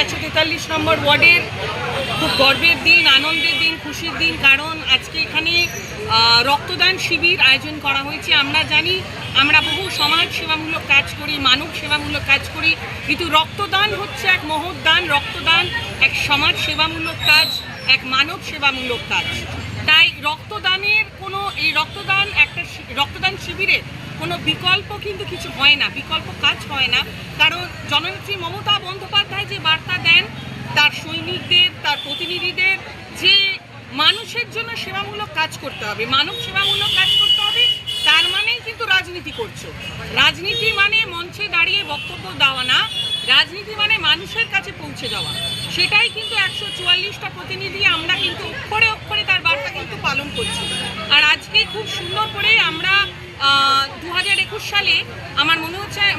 143 নম্বর ওয়ার্ডের খুব গর্বের দিন, আনন্দের দিন, খুশির দিন। কারণ আজকে এখানে রক্তদান শিবির আয়োজন করা হয়েছে। আমরা জানি আমরা বহু সমাজ সেবামূলক কাজ করি, মানব সেবামূলক কাজ করি, কিন্তু রক্তদান হচ্ছে এক মহৎ দান। রক্তদান এক সমাজ সেবামূলক কাজ, এক মানব সেবামূলক কাজ। তাই রক্তদানের এই রক্তদান শিবিরের কোনো বিকল্প কিন্তু কিছু হয় না, বিকল্প কাজ হয় না। কারণ জননেত্রী মমতা বন্দ্যোপাধ্যায় যে বার্তা দেন তার সৈনিকদের, তার প্রতিনিধিদের, যে মানুষের জন্য সেবামূলক কাজ করতে হবে, মানব সেবামূলক কাজ করতে হবে, তার মানেই কিন্তু রাজনীতি করছো। রাজনীতি মানে মঞ্চে দাঁড়িয়ে বক্তব্য দেওয়া না, রাজনীতি মানে মানুষের কাছে পৌঁছে যাওয়া। সেটাই কিন্তু 144টা প্রতিনিধি আমরা কিন্তু অক্ষরে অক্ষরে তার বার্তা কিন্তু পালন করছি। আর আজকে খুব সুন্দর করে আমরা 2021 সালে আমার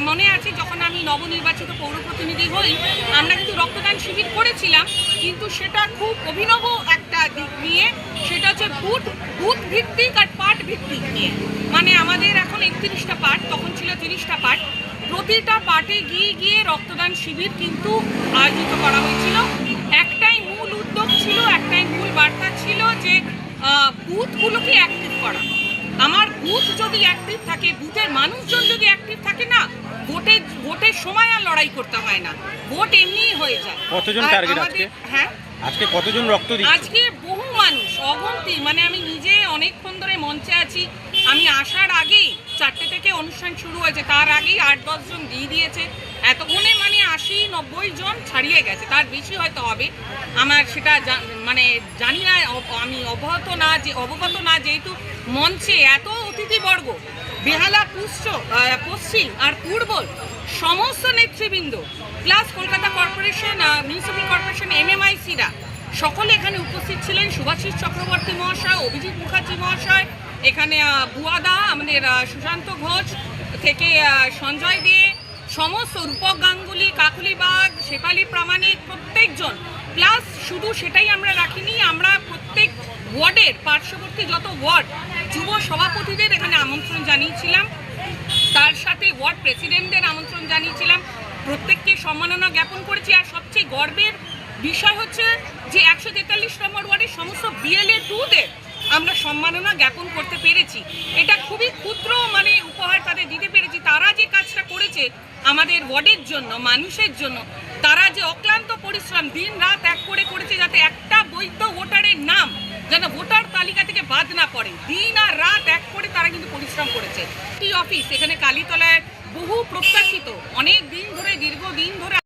মনে আছে যখন আমি নবনির্বাচিত পৌর প্রতিনিধি হই, আমরা কিন্তু রক্তদান শিবির করেছিলাম, কিন্তু সেটা খুব অভিনব একটা দিক নিয়ে, সেটা হচ্ছে বুথ ভিত্তিক আর পার্ট ভিত্তিক নিয়ে। মানে আমাদের এখন 31টা পার্ট, তখন ছিল 30টা পার্ট। প্রতিটা পার্টে গিয়ে রক্তদান শিবির কিন্তু আয়োজিত করা হয়েছিল। একটাই মূল উদ্যোগ ছিল, একটাই মূল বার্তা ছিল যে বুথগুলোকে অ্যাক্টিভ করা। আমার বুথ যদি অ্যাক্টিভ থাকে, বুথের মানুষজন যদি অ্যাক্টিভ থাকে না, ভোটের সময় আর লড়াই করতে হয় না, ভোট এমনিই হয়ে যায়। কতজন টার্গেট আজকে? হ্যাঁ, আজকে কতজন রক্ত দিচ্ছে? আজকে বহু মানুষ, অগন্তি। মানে আমি নিজে অনেকক্ষণ ধরে মঞ্চে আছি, আমি আসার আগেই 4টে থেকে অনুষ্ঠান শুরু হয়েছে, তার আগেই 8-10 জন দিয়ে দিয়েছে। এতক্ষণে মানে 80-90 জন ছাড়িয়ে গেছে, তার বেশি হয়তো হবে। আমার সেটা মানে জানি না, আমি অবগত না, যেহেতু মঞ্চে এত অতিথিবর্গ, বেহালা পশ্চিম আর পূর্ব সমস্ত নেতৃবৃন্দ, plus Kolkata corporation, municipal corporation, MMIC-রা সকলে এখানে উপস্থিত ছিলেন। সুভাষিস চক্রবর্তী মহাশয়, অভিজিৎ মুখার্জি মহাশয়, এখানে বুয়াদা, আমাদের সুশান্ত ঘোষ থেকে সঞ্জয় দে, সমস্ত রূপক গাঙ্গুলি, কাকুলি বাগ, শেফালি প্রামাণিক, প্রত্যেকজন। প্লাস শুধু সেটাই আমরা রাখিনি, আমরা প্রত্যেক ওয়ার্ডের পার্শ্ববর্তী যত ওয়ার্ড যুব সভাপতিদের এখানে আমন্ত্রণ জানিয়েছিলাম, তার সাথে ওয়ার্ড প্রেসিডেন্টদের আমন্ত্রণ জানিয়েছিলাম, প্রত্যেককে সম্মাননা জ্ঞাপন করেছি। আর সবচেয়ে গর্বের বিষয় হচ্ছে যে 143 নম্বর ওয়ার্ডের সমস্ত BLA 2-দের আমরা সম্মাননা জ্ঞাপন করতে পেরেছি। এটা খুবই ক্ষুদ্র মানে উপহার তাদের দিতে পেরেছি। তারা যে কাজটা করেছে আমাদের ওয়ার্ডের জন্য, মানুষের জন্য, তারা যে অক্লান্ত পরিশ্রম দিন রাত এক করে করেছে, যাতে একটা বৈধ ভোটারের নাম যেন ভোটার তালিকা থেকে বাদ না পড়ে, দিন আর রাত এক করে তারা কিন্তু পরিশ্রম করেছে। অফিস এখানে কালীতলায় বহু প্রত্যাশিত, অনেক দিন ধরে, দীর্ঘদিন ধরে